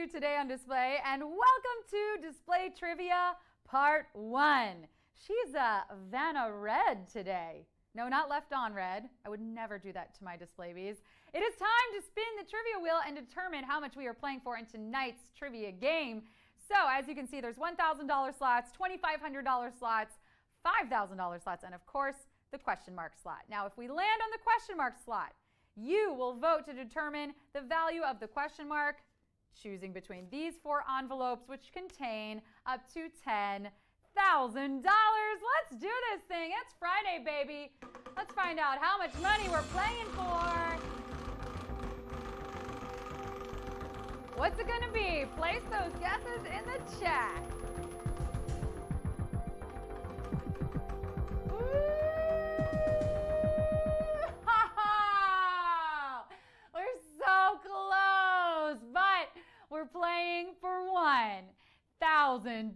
to Today on Display, and welcome to Display Trivia Part 1. She's a Vanna Red today. No, not left on red. I would never do that to my display bees. It is time to spin the trivia wheel and determine how much we are playing for in tonight's trivia game. So, as you can see, there's $1,000 slots, $2,500 slots, $5,000 slots, and of course, the question mark slot. Now, if we land on the question mark slot, you will vote to determine the value of the question mark, choosing between these 4 envelopes, which contain up to $10,000. Let's do this thing. It's Friday, baby. Let's find out how much money we're playing for. What's it going to be? Place those guesses in the chat. We're so close, but we're playing for $1,000.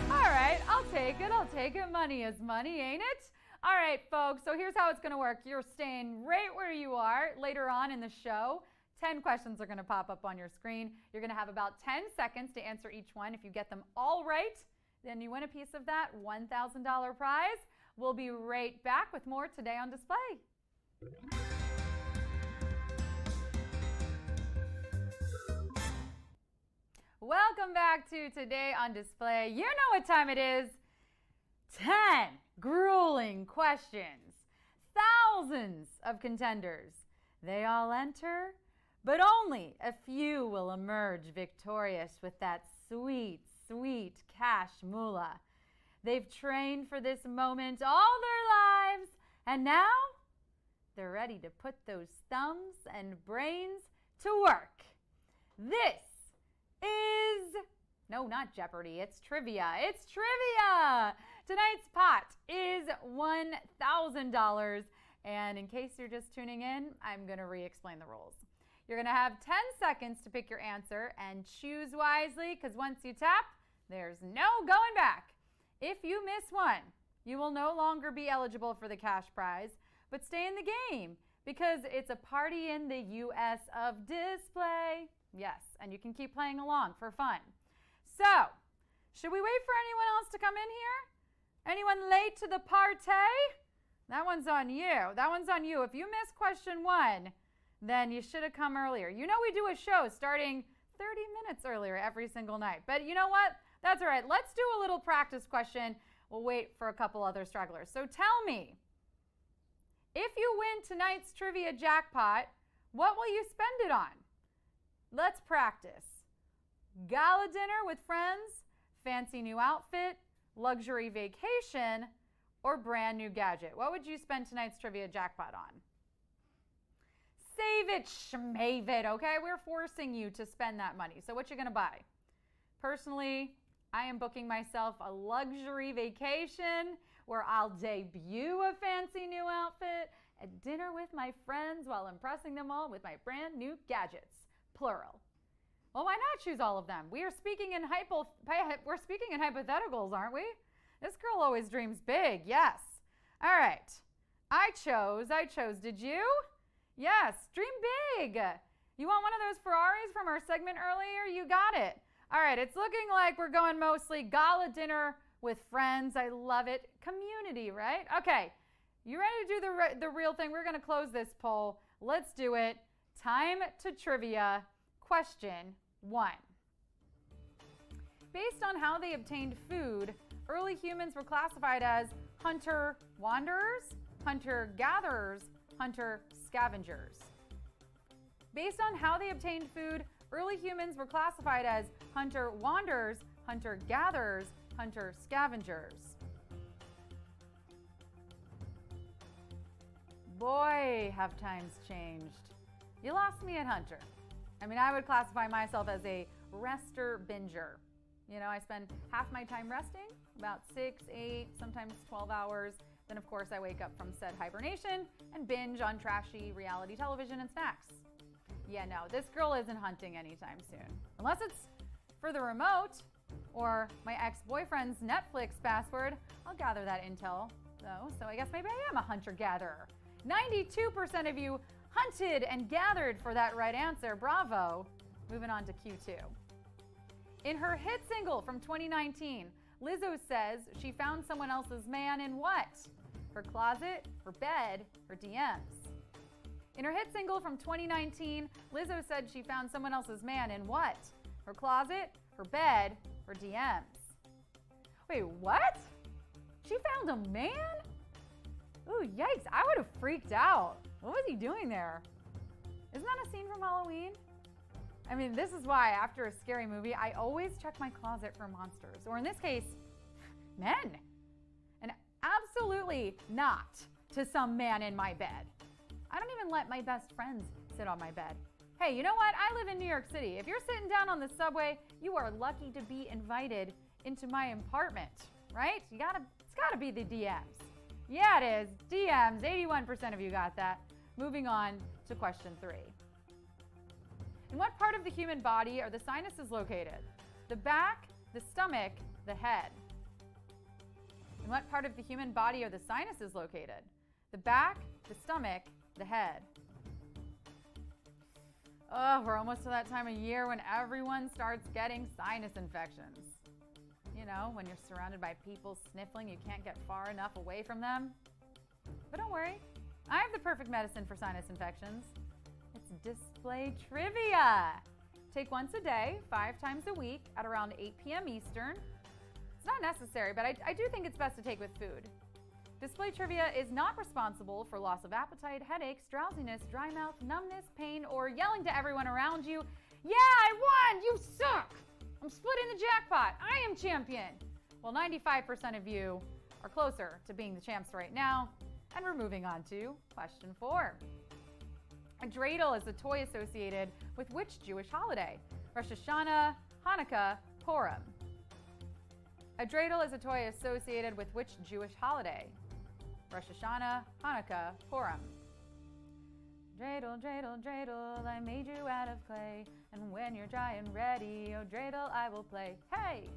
All right, I'll take it. I'll take it. Money is money, ain't it? All right, folks, so here's how it's going to work. You're staying right where you are. Later on in the show, 10 questions are going to pop up on your screen. You're going to have about 10 seconds to answer each one. If you get them all right, then you win a piece of that $1,000 prize. We'll be right back with more Today on Display. Welcome back to Today on Display. You know what time it is. 10 grueling questions. Thousands of contenders. They all enter, but only a few will emerge victorious with that sweet, sweet cash moolah. They've trained for this moment all their lives, and now they're ready to put those thumbs and brains to work. This is, no, not Jeopardy, it's trivia. It's trivia! Tonight's pot is $1,000, and in case you're just tuning in, I'm going to re-explain the rules. You're going to have 10 seconds to pick your answer and choose wisely, because once you tap, there's no going back. If you miss one, you will no longer be eligible for the cash prize, but stay in the game because it's a party in the U.S. of Display. Yes, and you can keep playing along for fun. So, should we wait for anyone else to come in here? Anyone late to the party? That one's on you. That one's on you. If you missed question 1, then you should have come earlier. You know we do a show starting 30 minutes earlier every single night. But you know what? That's all right. Let's do a little practice question. We'll wait for a couple other stragglers. So tell me, if you win tonight's trivia jackpot, what will you spend it on? Let's practice. Gala dinner with friends, fancy new outfit, luxury vacation, or brand new gadget? What would you spend tonight's trivia jackpot on? Save it, schmave it, okay? We're forcing you to spend that money. So what you gonna buy? Personally, I am booking myself a luxury vacation where I'll debut a fancy new outfit at dinner with my friends while impressing them all with my brand new gadgets. Plural. Well, why not choose all of them? We're speaking in hypotheticals, aren't we? This girl always dreams big. Yes. All right. I chose. Did you? Yes. Dream big. You want one of those Ferraris from our segment earlier? You got it. All right. It's looking like we're going mostly gala dinner with friends. I love it. Community, right? Okay. You ready to do the real thing? We're going to close this poll. Let's do it. Time to trivia. Question 1. Based on how they obtained food, early humans were classified as hunter-wanderers, hunter-gatherers, hunter-scavengers. Based on how they obtained food, early humans were classified as hunter-wanderers, hunter-gatherers, hunter-scavengers. Boy, have times changed. You lost me at hunter. I mean, I would classify myself as a rester-binger. You know, I spend half my time resting, about 6, 8, sometimes 12 hours. Then, of course, I wake up from said hibernation and binge on trashy reality television and snacks. Yeah, no, this girl isn't hunting anytime soon. Unless it's for the remote or my ex-boyfriend's Netflix password. I'll gather that intel, though, so I guess maybe I am a hunter-gatherer. 92% of you hunted and gathered for that right answer. Bravo. Moving on to Q2. In her hit single from 2019, Lizzo says she found someone else's man in what? Her closet, her bed, her DMs. In her hit single from 2019, Lizzo said she found someone else's man in what? Her closet, her bed, her DMs. Wait, what? She found a man? Ooh, yikes, I would have freaked out. What was he doing there? Isn't that a scene from Halloween? I mean, this is why after a scary movie, I always check my closet for monsters, or in this case, men. And absolutely not to some man in my bed. I don't even let my best friends sit on my bed. Hey, you know what? I live in New York City. If you're sitting down on the subway, you are lucky to be invited into my apartment, right? It's gotta be the DMs. Yeah, it is. DMs, 81% of you got that. Moving on to question 3. In what part of the human body are the sinuses located? The back, the stomach, the head. In what part of the human body are the sinuses located? The back, the stomach, the head. Oh, we're almost to that time of year when everyone starts getting sinus infections. You know, when you're surrounded by people sniffling, you can't get far enough away from them. But don't worry, I have the perfect medicine for sinus infections. It's display trivia. Take once a day, 5 times a week at around 8 p.m. Eastern. It's not necessary, but I do think it's best to take with food. Display trivia is not responsible for loss of appetite, headaches, drowsiness, dry mouth, numbness, pain, or yelling to everyone around you, "Yeah, I won! You suck! I'm splitting the jackpot! I am champion!" Well, 95% of you are closer to being the champs right now, and we're moving on to question 4. A dreidel is a toy associated with which Jewish holiday? Rosh Hashanah, Hanukkah, Purim. A dreidel is a toy associated with which Jewish holiday? Rosh Hashanah, Hanukkah, Purim. Dreidel, dreidel, dreidel, I made you out of clay, and when you're dry and ready, oh dreidel, I will play. Hey!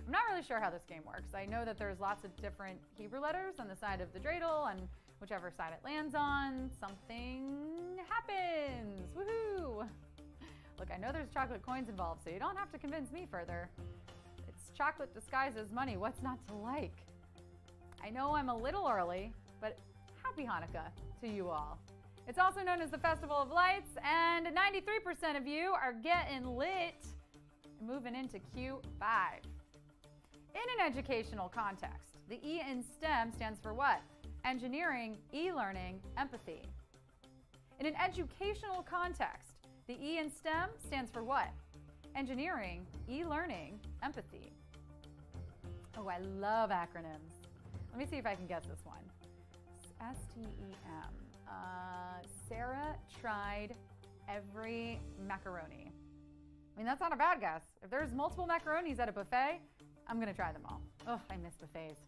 I'm not really sure how this game works. I know that there's lots of different Hebrew letters on the side of the dreidel, and whichever side it lands on, something happens. Woohoo! Look, I know there's chocolate coins involved, so you don't have to convince me further. It's chocolate disguised as money. What's not to like? I know I'm a little early, but happy Hanukkah to you all. It's also known as the Festival of Lights, and 93% of you are getting lit. Moving into Q5. In an educational context, the E in STEM stands for what? Engineering, e-learning, empathy. In an educational context, the E in STEM stands for what? Engineering, e-learning, empathy. Oh, I love acronyms. Let me see if I can guess this one. STEM. Sarah tried every macaroni. I mean, that's not a bad guess. If there's multiple macaronis at a buffet, I'm gonna try them all. Oh, I miss buffets.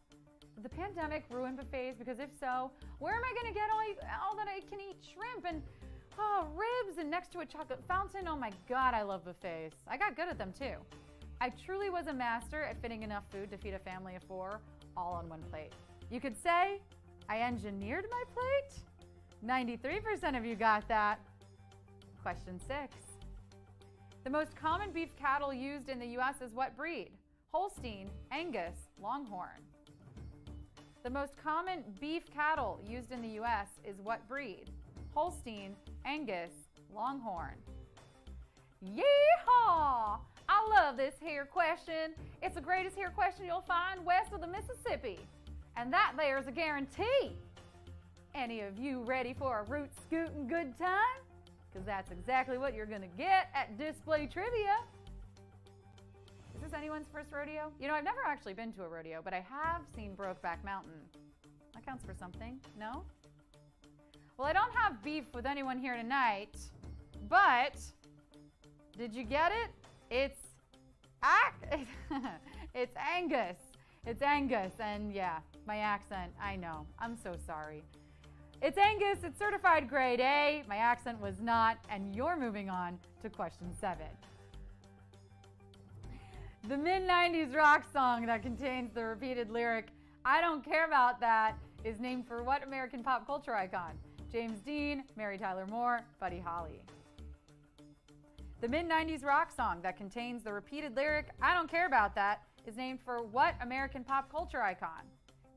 Did the pandemic ruin buffets? Because if so, where am I gonna get all that I can eat? Shrimp and ribs and next to a chocolate fountain. Oh my God, I love buffets. I got good at them too. I truly was a master at fitting enough food to feed a family of 4 all on one plate. You could say I engineered my plate. 93% of you got that. Question 6. The most common beef cattle used in the U.S. is what breed? Holstein, Angus, Longhorn. The most common beef cattle used in the U.S. is what breed? Holstein, Angus, Longhorn. Yeehaw! I love this here question. It's the greatest here question you'll find west of the Mississippi. And that there's a guarantee. Any of you ready for a root scootin' good time? Because that's exactly what you're gonna get at Display Trivia. Is this anyone's first rodeo? You know, I've never actually been to a rodeo, but I have seen Brokeback Mountain. That counts for something, no? Well, I don't have beef with anyone here tonight, but did you get it? It's Angus. It's Angus, and yeah, my accent, I know. I'm so sorry. It's Angus, it's certified grade A. My accent was not, and you're moving on to question 7. The mid-90s rock song that contains the repeated lyric, "I don't care about that," is named for what American pop culture icon? James Dean, Mary Tyler Moore, Buddy Holly. The mid-90s rock song that contains the repeated lyric, "I don't care about that," is named for what American pop culture icon?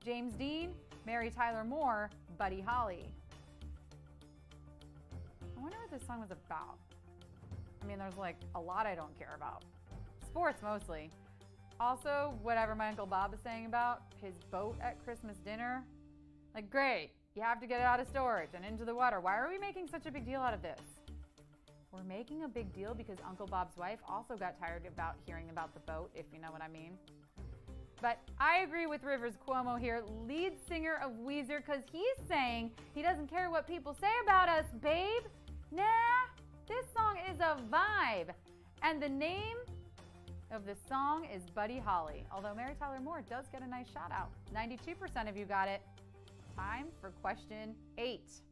James Dean, Mary Tyler Moore, Buddy Holly. I wonder what this song was about. I mean, there's like a lot I don't care about. Sports mostly. Also, whatever my Uncle Bob is saying about his boat at Christmas dinner. Like, great, you have to get it out of storage and into the water. Why are we making such a big deal out of this? We're making a big deal because Uncle Bob's wife also got tired about hearing about the boat, if you know what I mean. But I agree with Rivers Cuomo here, lead singer of Weezer, because he's saying he doesn't care what people say about us, babe. Nah, this song is a vibe. And the name of the song is Buddy Holly, although Mary Tyler Moore does get a nice shout out. 92% of you got it. Time for question 8.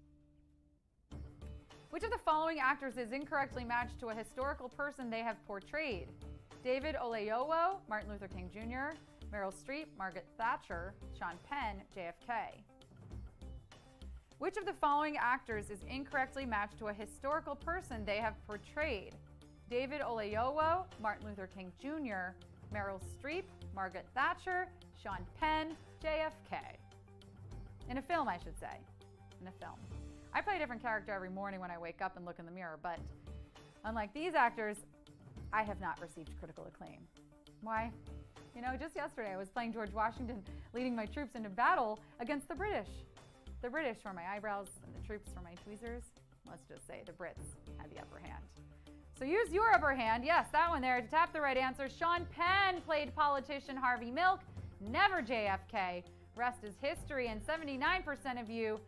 Which of the following actors is incorrectly matched to a historical person they have portrayed? David Oyelowo, Martin Luther King Jr., Meryl Streep, Margaret Thatcher, Sean Penn, JFK. Which of the following actors is incorrectly matched to a historical person they have portrayed? David Oyelowo, Martin Luther King Jr., Meryl Streep, Margaret Thatcher, Sean Penn, JFK. In a film, I should say. In a film. I play a different character every morning when I wake up and look in the mirror, but unlike these actors, I have not received critical acclaim. Why? You know, just yesterday I was playing George Washington leading my troops into battle against the British. The British were my eyebrows and the troops were my tweezers. Let's just say the Brits had the upper hand. So use your upper hand, yes, that one there, to tap the right answer. Sean Penn played politician Harvey Milk, never JFK. Rest is history, and 79% of you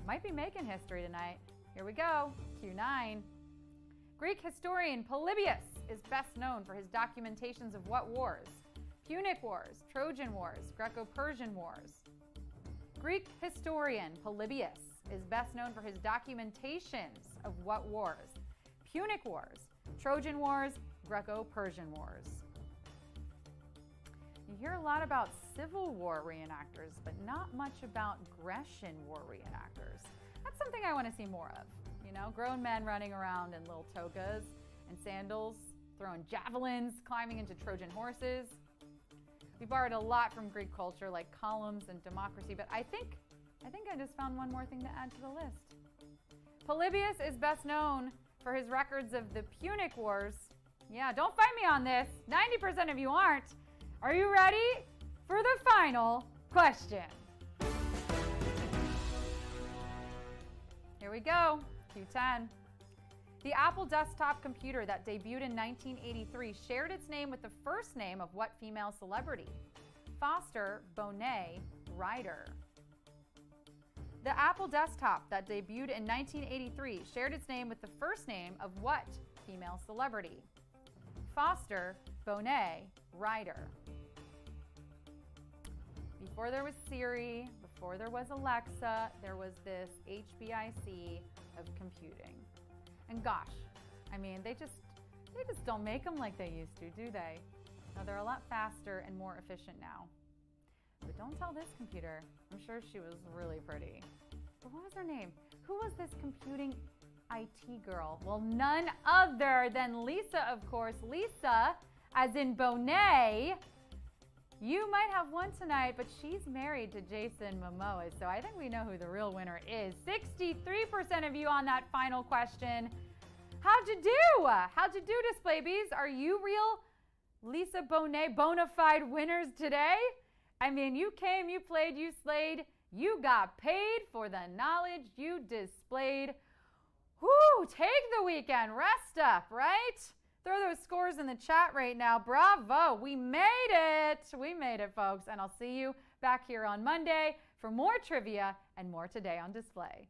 might be making history tonight. Here we go, Q9. Greek historian Polybius is best known for his documentations of what wars? Punic Wars, Trojan Wars, Greco-Persian Wars. Greek historian Polybius is best known for his documentations of what wars? Punic Wars, Trojan Wars, Greco-Persian Wars. You hear a lot about Civil War reenactors, but not much about Grecian War reenactors. That's something I want to see more of. You know, grown men running around in little togas and sandals, throwing javelins, climbing into Trojan horses. We borrowed a lot from Greek culture, like columns and democracy, but I think I just found one more thing to add to the list. Polybius is best known for his records of the Punic Wars. Yeah, don't fight me on this. 90% of you aren't. Are you ready for the final question? Here we go, Q10. The Apple desktop computer that debuted in 1983 shared its name with the first name of what female celebrity? Foster, Bonet, Ryder. The Apple desktop that debuted in 1983 shared its name with the first name of what female celebrity? Foster, Bonet, Ryder. Before there was Siri, before there was Alexa, there was this HBIC of computing. And gosh, I mean, they just don't make them like they used to, do they? No, they're a lot faster and more efficient now. But don't tell this computer. I'm sure she was really pretty. But what was her name? Who was this computing IT girl? Well, none other than Lisa, of course. Lisa, as in Bonet. You might have won tonight, but she's married to Jason Momoa, so I think we know who the real winner is. 63% of you on that final question. How'd you do? How'd you do, Display Bees? Are you real Lisa Bonet bona fide winners today? I mean, you came, you played, you slayed, you got paid for the knowledge you displayed. Whoo, take the weekend, rest up, right? Throw those scores in the chat right now. Bravo, we made it. We made it, folks. And I'll see you back here on Monday for more trivia and more Today on Display.